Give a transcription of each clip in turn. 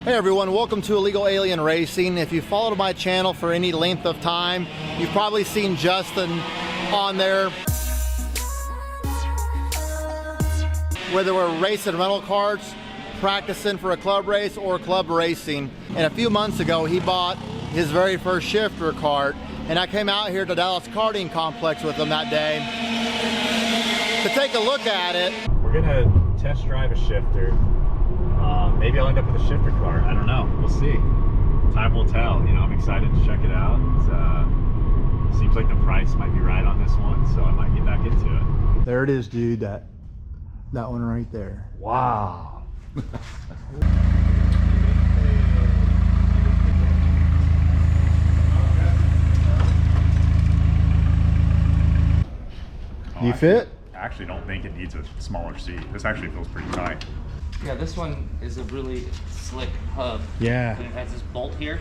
Hey everyone, welcome to Illegal Alien Racing. If you followed my channel for any length of time, you've probably seen Justin on there. Whether we're racing rental carts, practicing for a club race, or club racing. And a few months ago, he bought his very first shifter cart, and I came out here to Dallas Karting Complex with him that day to take a look at it. We're gonna test drive a shifter. Maybe I'll end up with a shifter cart. I don't know. We'll see. Time will tell. You know, I'm excited to check it out. Seems like the price might be right on this one, so I might get back into it. There it is, dude. That one right there. Wow. Do you fit? I actually don't think it needs a smaller seat. This actually feels pretty tight. Yeah, this one is a really slick hub. Yeah. And it has this bolt here.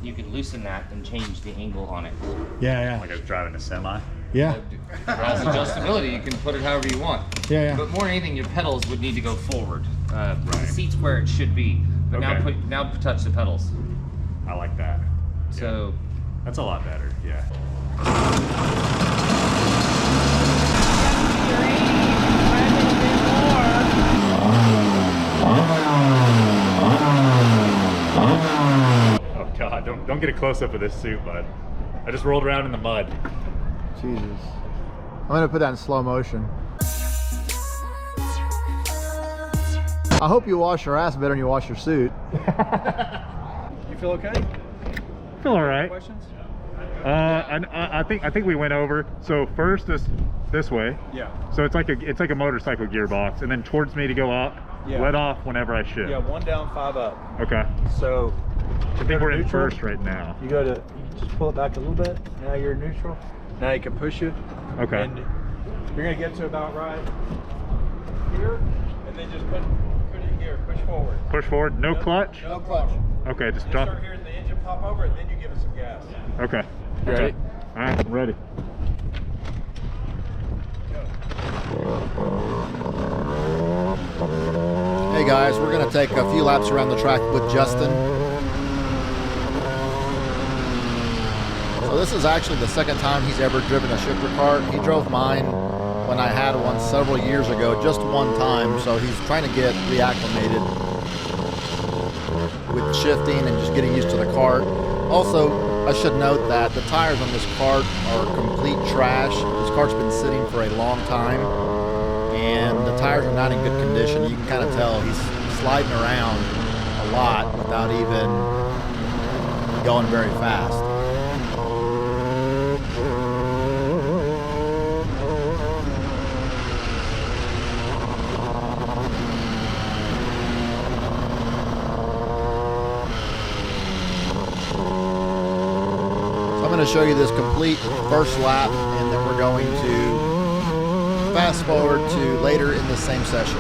You can loosen that and change the angle on it. Yeah. Like I was driving a semi. Yeah. For adjustability, you can put it however you want. Yeah. But more than anything, your pedals would need to go forward. The seat's where it should be. But now touch the pedals. I like that. So that's a lot better. Yeah. Oh God, don't get a close up of this suit, bud. I just rolled around in the mud. Jesus. I'm gonna put that in slow motion. I hope you wash your ass better than you wash your suit. You feel okay? Feel all right. Questions? I think we went over. So first this way. Yeah. So it's like a motorcycle gearbox, and then towards me to go up. Yeah. Let off whenever I should. Yeah, 1 down, 5 up. Okay. So I think we're in first right now. You just pull it back a little bit. Now you're in neutral. Now you can push it. Okay. And you're gonna get to about right here, and then just put it in gear. Push forward. Push forward. No clutch. No clutch. Okay, just You drop. start hearing the engine pop over, and then you give it some gas. Okay. You ready? All right, I'm ready. Hey guys, we're gonna take a few laps around the track with Justin. So this is actually the second time he's ever driven a shifter cart. He drove mine when I had one several years ago, just one time. So he's trying to get reacclimated with shifting and just getting used to the cart. Also, I should note that the tires on this cart are complete trash. This cart's been sitting for a long time, and the tires are not in good condition. You can kind of tell he's sliding around a lot without even going very fast. I'm going to show you this complete first lap, and then we're going to fast forward to later in the same session.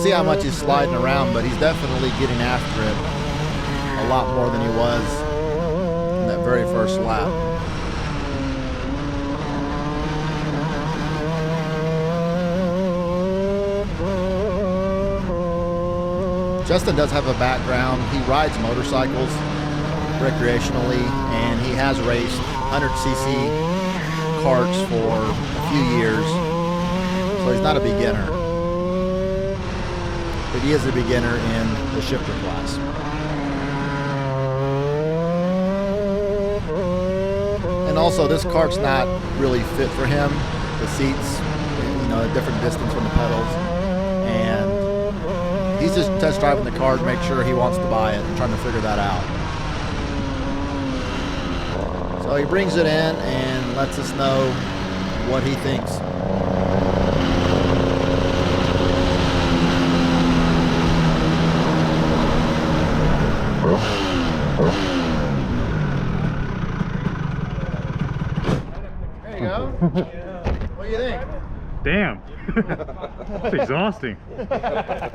See how much he's sliding around, but he's definitely getting after it a lot more than he was in that very first lap. Justin does have a background. He rides motorcycles recreationally, and he has raced 100cc karts for a few years, so he's not a beginner. But he is a beginner in the shifter class. And also, this kart's not really fit for him. The seats, a different distance from the pedals. And he's just test driving the cart, make sure he wants to buy it, and trying to figure that out. So he brings it in and lets us know what he thinks. What do you think? Damn. It's exhausting.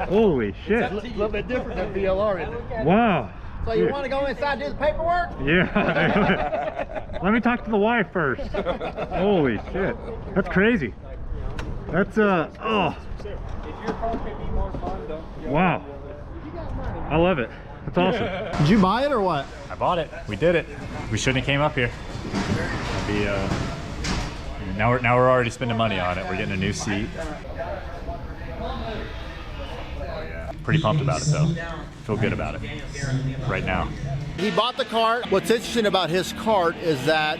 Holy shit. It's a little bit different than VLR, isn't it? Wow. So you want to go inside and do the paperwork? Yeah. Let me talk to the wife first. Holy shit. That's crazy. That's oh. Wow. I love it. That's awesome. Did you buy it or what? I bought it. We did it. We shouldn't have came up here. It'd be now we're already spending money on it. We're getting a new seat. Oh, yeah. Pretty pumped about it though. Feel good about it right now. He bought the cart. What's interesting about his cart is that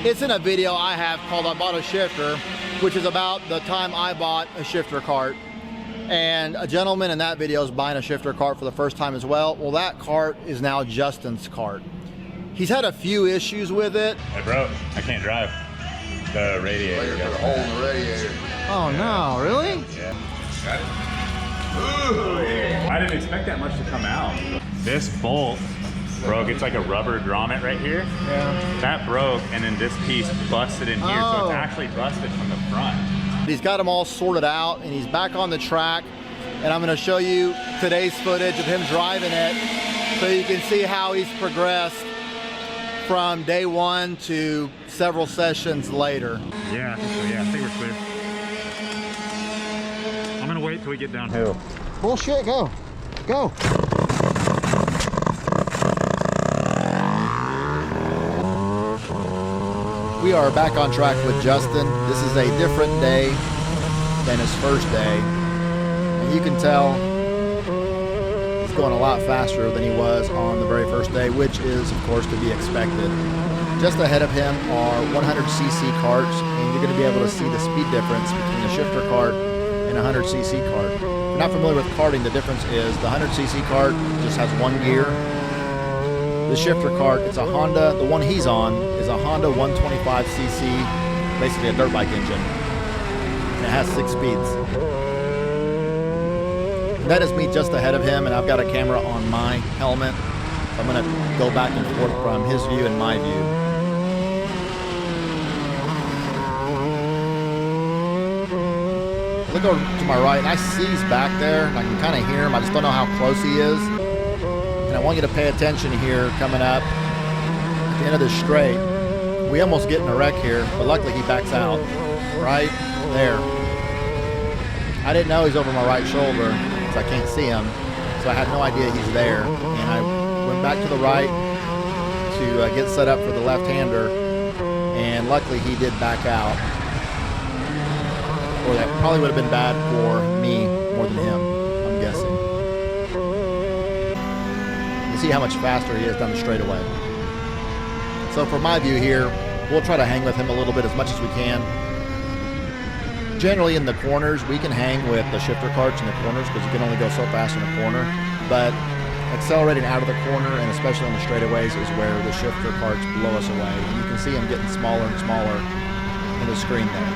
it's in a video I have called I Bought a Shifter, which is about the time I bought a shifter cart. And a gentleman in that video is buying a shifter cart for the first time as well. Well, that cart is now Justin's cart. He's had a few issues with it. It broke. I can't drive. The radiator got a hole in the radiator. Oh no, really? Yeah. Got it? I didn't expect that much to come out. This bolt broke. It's like a rubber grommet right here. Yeah. That broke, and then this piece busted in here, so it's actually busted from the front. He's got them all sorted out, and he's back on the track. And I'm going to show you today's footage of him driving it, so you can see how he's progressed from day one to several sessions later. Yeah, I think we're clear. I'm gonna wait till we get downhill. Bullshit, go. Go. We are back on track with Justin. This is a different day than his first day. And you can tell he's going a lot faster than he was on the very first day, which is, of course, to be expected. Just ahead of him are 100cc carts, and you're going to be able to see the speed difference between a shifter cart and a 100cc cart. If you're not familiar with karting, the difference is the 100cc cart just has one gear. The shifter cart, it's a Honda, the one he's on is a Honda 125cc, basically a dirt bike engine. And it has 6 speeds. And that is me just ahead of him, and I've got a camera on my helmet. So I'm going to go back and forth from his view and my view. Look over to my right, and I see he's back there, and I can kind of hear him. I just don't know how close he is. And I want you to pay attention here coming up at the end of this straight. We almost get in a wreck here, but luckily he backs out right there. I didn't know he's over my right shoulder because I can't see him, so I had no idea he's there. And I went back to the right to get set up for the left-hander, and luckily he did back out. Or that probably would have been bad for me more than him, I'm guessing. You see how much faster he is down the straightaway. So from my view here, we'll try to hang with him a little bit as much as we can. Generally in the corners, we can hang with the shifter carts in the corners because you can only go so fast in a corner. But accelerating out of the corner, and especially on the straightaways, is where the shifter carts blow us away. And you can see them getting smaller and smaller in the screen there.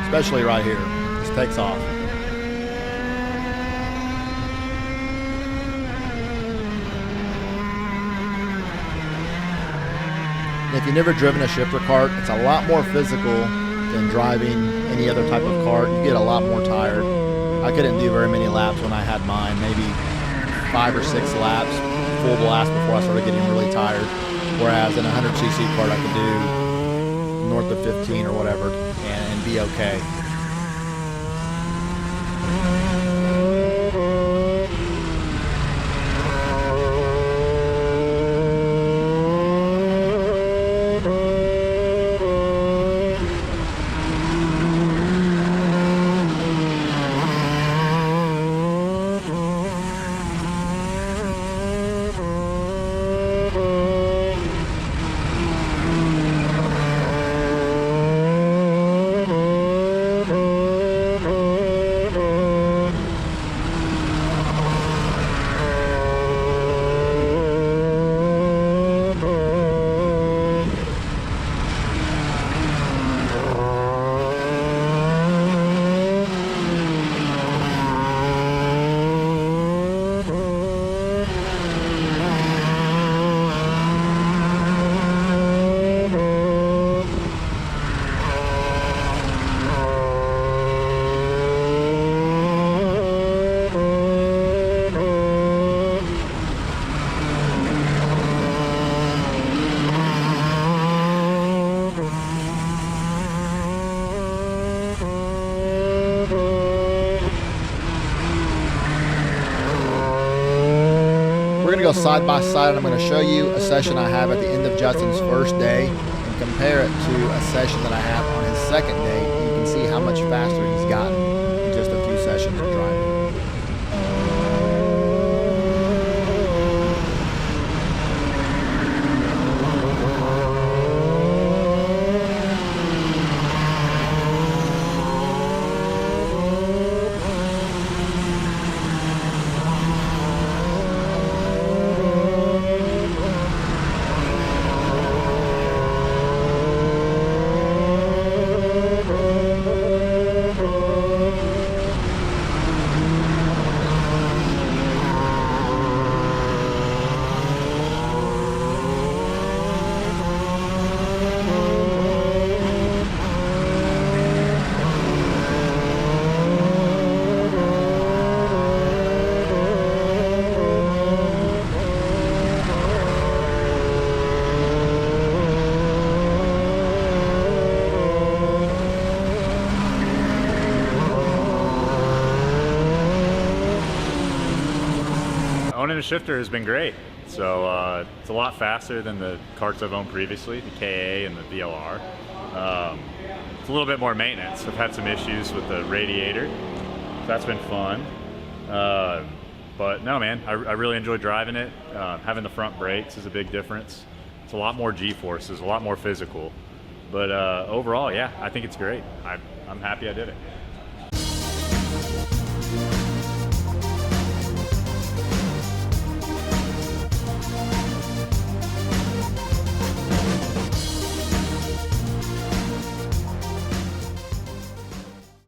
Especially right here. This takes off. And if you've never driven a shifter cart, it's a lot more physical than driving any other type of cart. You get a lot more tired. I couldn't do very many laps when I had mine, maybe 5 or 6 laps, full blast before I started getting really tired. Whereas in a 100cc cart, I could do north of 15 or whatever and be okay. a side-by-side, and I'm going to show you a session I have at the end of Justin's first day and compare it to a session that I have on his second day, and you can see how much faster he's gotten in just a few sessions of driving. Owning a shifter has been great. So it's a lot faster than the karts I've owned previously, the KA and the VLR. It's a little bit more maintenance. I've had some issues with the radiator. So that's been fun. But no, man, I really enjoy driving it. Having the front brakes is a big difference. It's a lot more G-forces, a lot more physical. But overall, yeah, I think it's great. I'm happy I did it.